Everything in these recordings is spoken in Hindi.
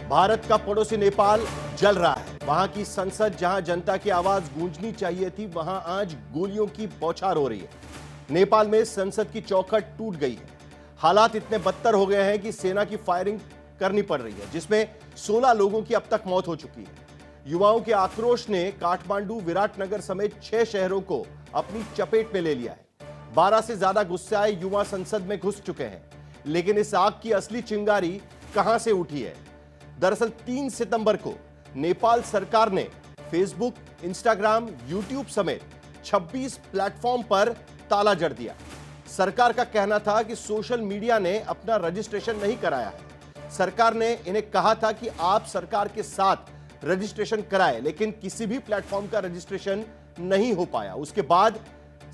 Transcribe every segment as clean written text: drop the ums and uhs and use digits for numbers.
भारत का पड़ोसी नेपाल जल रहा है। वहां की संसद जहां जनता की आवाज गूंजनी चाहिए थी, वहां आज गोलियों की बौछार हो रही है। नेपाल में संसद की चौखट टूट गई है। हालात इतने बदतर हो गए हैं कि सेना की फायरिंग करनी पड़ रही है, जिसमें 16 लोगों की अब तक मौत हो चुकी है। युवाओं के आक्रोश ने काठमांडू, विराटनगर समेत 6 शहरों को अपनी चपेट में ले लिया है। 12 से ज्यादा गुस्साए युवा संसद में घुस चुके हैं, लेकिन इस आग की असली चिंगारी कहां से उठी है? दरअसल 3 सितंबर को नेपाल सरकार ने फेसबुक, इंस्टाग्राम, यूट्यूब समेत 26 प्लेटफॉर्म पर ताला जड़ दिया। सरकार का कहना था कि सोशल मीडिया ने अपना रजिस्ट्रेशन नहीं कराया है। सरकार ने इन्हें कहा था कि आप सरकार के साथ रजिस्ट्रेशन कराएं, लेकिन किसी भी प्लेटफॉर्म का रजिस्ट्रेशन नहीं हो पाया। उसके बाद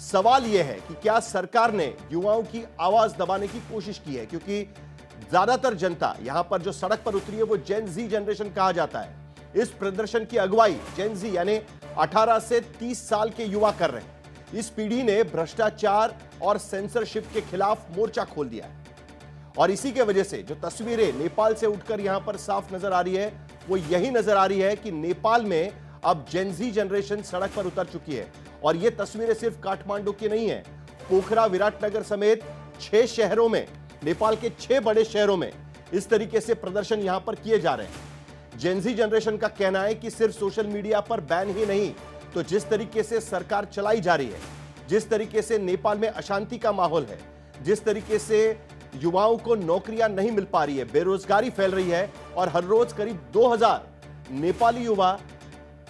सवाल यह है कि क्या सरकार ने युवाओं की आवाज दबाने की कोशिश की है, क्योंकि ज्यादातर जनता यहां पर जो सड़क पर उतरी है वो जेन जी जनरेशन कहा जाता है। इस प्रदर्शन की अगुवाई जेन जी यानी 18 से 30 साल के युवा कर रहे हैं। इस पीढ़ी ने भ्रष्टाचार और सेंसरशिप के खिलाफ मोर्चा खोल दिया है, और इसी के वजह से जो तस्वीरें नेपाल से उठकर यहां पर साफ नजर आ रही है वो यही नजर आ रही है कि नेपाल में अब जेन जी जनरेशन सड़क पर उतर चुकी है। और ये तस्वीरें सिर्फ काठमांडू की नहीं है, पोखरा, विराटनगर समेत 6 शहरों में, नेपाल के 6 बड़े शहरों में इस तरीके से प्रदर्शन यहां पर किए जा रहे हैं। जेनजी जनरेशन का कहना है कि सिर्फ सोशल मीडिया पर बैन ही नहीं, तो जिस तरीके से सरकार चलाई जा रही है, जिस तरीके से नेपाल में अशांति का माहौल है, जिस तरीके से युवाओं को नौकरियां नहीं मिल पा रही है, बेरोजगारी फैल रही है और हर रोज करीब 2000 नेपाली युवा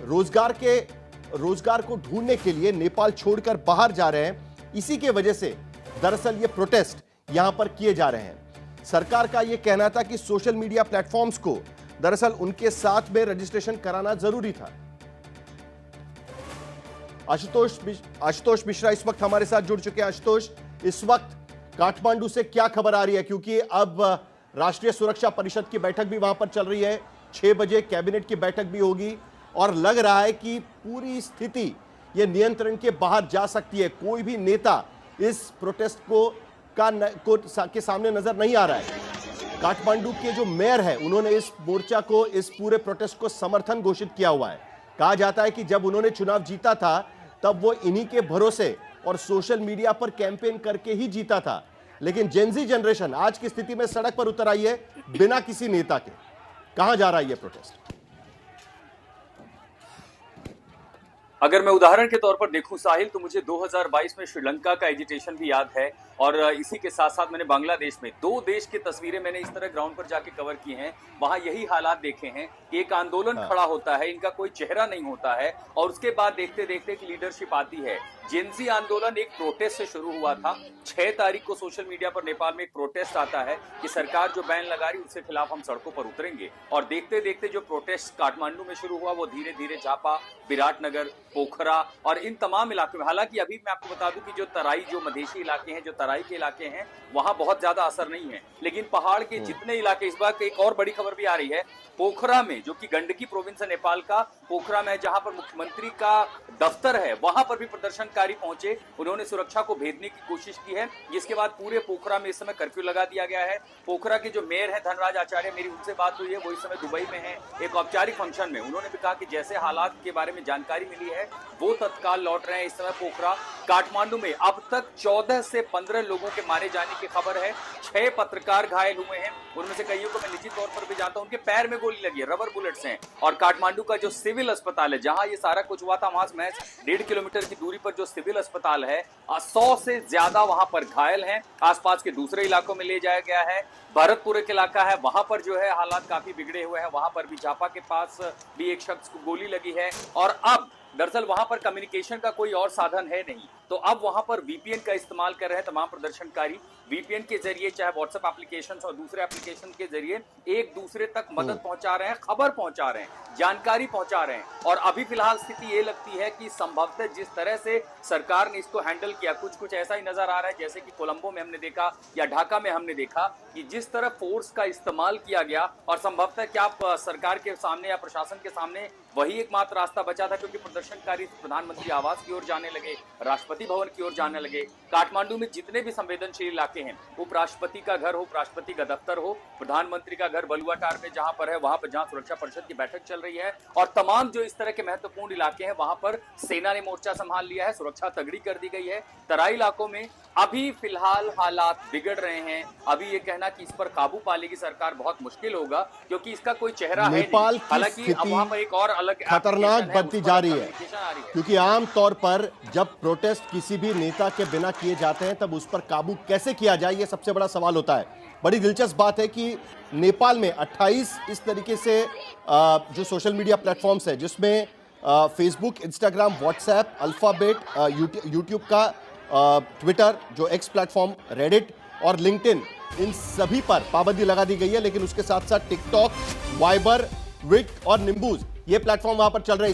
रोजगार को ढूंढने के लिए नेपाल छोड़कर बाहर जा रहे हैं। इसी के वजह से दरअसल ये प्रोटेस्ट यहां पर किए जा रहे हैं। सरकार का यह कहना था कि सोशल मीडिया प्लेटफॉर्म्स को दरअसल उनके साथ में रजिस्ट्रेशन कराना जरूरी था। आशुतोष मिश्रा इस वक्त हमारे साथ जुड़ चुके हैं। आशुतोष, इस वक्त काठमांडू से क्या खबर आ रही है, क्योंकि अब राष्ट्रीय सुरक्षा परिषद की बैठक भी वहां पर चल रही है, 6 बजे कैबिनेट की बैठक भी होगी और लग रहा है कि पूरी स्थिति यह नियंत्रण के बाहर जा सकती है। कोई भी नेता इस प्रोटेस्ट के सामने नजर नहीं आ रहा है। काठमांडू के जो मेयर है उन्होंने इस मोर्चा को, इस पूरे प्रोटेस्ट को समर्थन घोषित किया हुआ है। कहा जाता है कि जब उन्होंने चुनाव जीता था तब वो इन्हीं के भरोसे और सोशल मीडिया पर कैंपेन करके ही जीता था, लेकिन जेनजी जनरेशन आज की स्थिति में सड़क पर उतर आई है बिना किसी नेता के। कहां जा रहा है यह प्रोटेस्ट? अगर मैं उदाहरण के तौर पर देखूं साहिल, तो मुझे 2022 में श्रीलंका का एजिटेशन भी याद है, और इसी के साथ साथ मैंने बांग्लादेश में 2 देश की तस्वीरें मैंने इस तरह ग्राउंड पर जाके कवर की हैं। वहां यही हालात देखे हैं कि एक आंदोलन खड़ा होता है, इनका कोई चेहरा नहीं होता है, और उसके बाद देखते देखते एक लीडरशिप आती है। जेनजी आंदोलन एक प्रोटेस्ट से शुरू हुआ था। 6 तारीख को सोशल मीडिया पर नेपाल में एक प्रोटेस्ट आता है कि सरकार जो बैन लगा रही उसके खिलाफ हम सड़कों पर उतरेंगे, और देखते देखते जो प्रोटेस्ट काठमांडू में शुरू हुआ वो धीरे धीरे झापा, विराटनगर, पोखरा और इन तमाम इलाकों में, हालांकि अभी मैं आपको बता दूं कि जो मधेशी इलाके हैं, जो तराई के इलाके हैं, वहां बहुत ज्यादा असर नहीं है, लेकिन पहाड़ के जितने इलाके, इस बार एक और बड़ी खबर भी आ रही है, पोखरा में, जो कि गंडकी प्रोविंस है नेपाल का, पोखरा में जहां पर मुख्यमंत्री का दफ्तर है, वहां पर भी प्रदर्शनकारी पहुंचे। उन्होंने सुरक्षा को भेदने की कोशिश की है, जिसके बाद पूरे पोखरा में इस समय कर्फ्यू लगा दिया गया है। पोखरा के जो मेयर है धनराज आचार्य, मेरी उनसे बात हुई है, वो इस समय दुबई में है एक औपचारिक फंक्शन में। उन्होंने भी कहा कि जैसे हालात के बारे में जानकारी मिली है वो तत्काल लौट रहे हैं। इस समय पोखरा, काठमांडू में अब तक 14 से 15 लोगों के मारे जाने की खबर है। 6 पत्रकार घायल हुए हैं, उनमें से कईयों को मैं निजी तौर पर भी जानता हूं, उनके पैर में गोली लगी है, रबर बुलेट्स हैं। और काठमांडू का जो सिविल अस्पताल है, जहां ये सारा कुछ हुआ था, वहां से महज 1.5 किलोमीटर की दूरी पर जो सिविल अस्पताल है, 100 से ज्यादा वहां पर घायल हैं। आसपास के दूसरे इलाकों में ले जाया गया है। भरतपुर एक इलाका है, वहां पर जो है हालात काफी बिगड़े हुए हैं, वहां पर भी झापा के पास भी एक शख्स को गोली लगी है। और अब दरअसल वहां पर कम्युनिकेशन का कोई और साधन है नहीं, तो अब वहां पर वीपीएन का इस्तेमाल कर रहे हैं तमाम प्रदर्शनकारी। वीपीएन के जरिए, चाहे व्हाट्सएप एप्लीकेशन और दूसरे एप्लीकेशन के जरिए, एक दूसरे तक मदद पहुंचा रहे हैं, खबर पहुंचा रहे हैं, जानकारी पहुंचा रहे हैं। और अभी फिलहाल स्थिति ये लगती है कि संभवतः जिस तरह से सरकार ने इसको हैंडल किया, कुछ ऐसा ही नजर आ रहा है जैसे कि कोलंबो में हमने देखा या ढाका में हमने देखा कि जिस तरह फोर्स का इस्तेमाल किया गया, और संभवतः क्या सरकार के सामने या प्रशासन के सामने वही एकमात्र रास्ता बचा था, क्योंकि प्रदर्शनकारी प्रधानमंत्री आवास की ओर जाने लगे, राष्ट्रपति राष्ट्रपति भवन की ओर जाने लगे। काठमांडू में जितने भी संवेदनशील इलाके हैं, उपराष्ट्रपति का घर हो, उपराष्ट्रपति का दफ्तर हो, प्रधानमंत्री का घर बलुआटार में जहां पर है, वहां पर जहां सुरक्षा परिषद की बैठक चल रही है, और तमाम जो इस तरह के महत्वपूर्ण इलाके हैं वहां पर सेना ने मोर्चा संभाल लिया है, सुरक्षा तगड़ी कर दी गई है। तराई इलाकों में अभी फिलहाल हालात बिगड़ रहे हैं। अभी ये कहना कि इस पर काबू पा लेगी सरकार बहुत मुश्किल होगा, क्योंकि इसका कोई चेहरा है नेपाल नहीं। की हालांकि अब वहां पर एक और अलग खतरनाक बनती जा रही है, application आ रही है। क्योंकि आम तौर पर जब प्रोटेस्ट किसी भी नेता के बिना किए जाते हैं तब उस पर काबू कैसे किया जाए, ये सबसे बड़ा सवाल होता है। बड़ी दिलचस्प बात है कि नेपाल में 28 इस तरीके से जो सोशल मीडिया प्लेटफॉर्म्स है, जिसमें Facebook, Instagram, WhatsApp, alphabet, YouTube का, ट्विटर जो एक्स प्लेटफॉर्म, रेडिट और लिंक्डइन, इन सभी पर पाबंदी लगा दी गई है। लेकिन उसके साथ साथ टिकटॉक, वाइबर, विक और निम्बूज, ये प्लेटफॉर्म वहां पर चल रहे हैं।